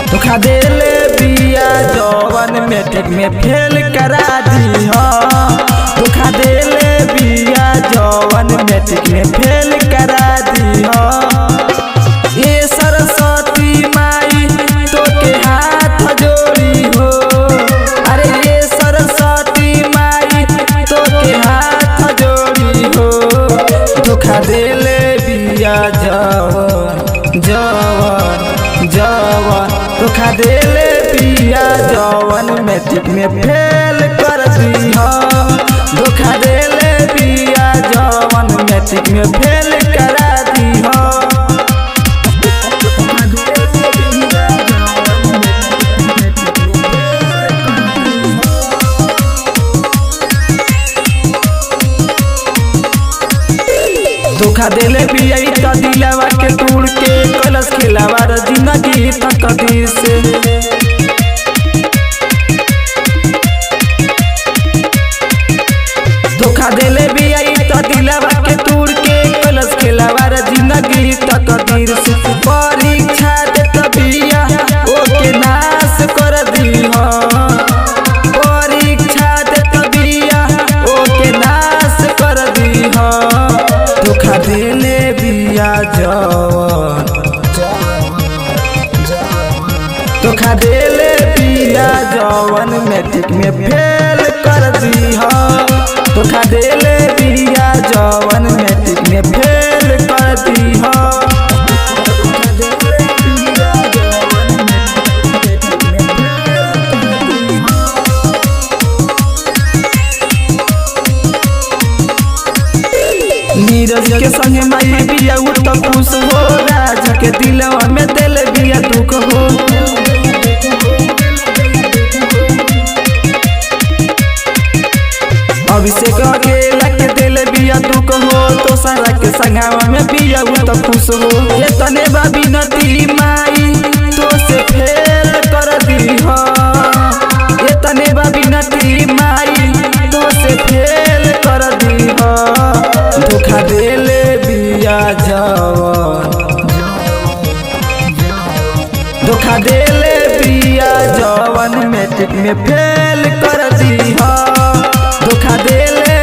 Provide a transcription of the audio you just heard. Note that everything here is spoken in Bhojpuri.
धोखा देले बिया जवन मैट्रिक में फेल करा दी हो। धोखा देले बिया जवन मैट्रिक में फेल करा दी हो। ये सरस्वती माई तो के हाथ जोड़ी हो। अरे ये सरस्वती माई तो के हाथ जोड़ी हो। धोखा देले बिया जवन धोखा देले बिया जवन मैट्रिक में फेल कर दी हो। धोखा देले बिया जवन मैट्रिक में फेल करा दी हो। धोखा देले बिया त दिलवा के तोड़ के कलश खिलावा जिंदगी तकदीर से। धोखा देले बिया त दिलवा के तोड़ के कलश खिलावा जिंदगी तकदीर से। परीक्षा देत बिया ओके नाश कर दी हो। परीक्षा देत बिया ओके नाश कर दी हो। धोखा देले बिया जवन धोखा देले बिया जवन मैट्रिक में फेल कर दी हो। धोखा देले बिया जवन मैट्रिक में फेल कर दी हो। नीरज के संगे माई बिया तो खुश हो। राजा के दिलवा में दिल बिया दुख हो। अभिषेक अकेला के दिल बिया दुख हो। तो सारा के संगवा में बिया तो खुश हो। ये तने बिनती माई तो से फेल कर दी हो। ये तने बिनती माई तो से फेल कर दी हो। धोखा देले बिया जवन धोखा देले बिया जवन मैट्रिक में फेल कर दी हो। धोखा देले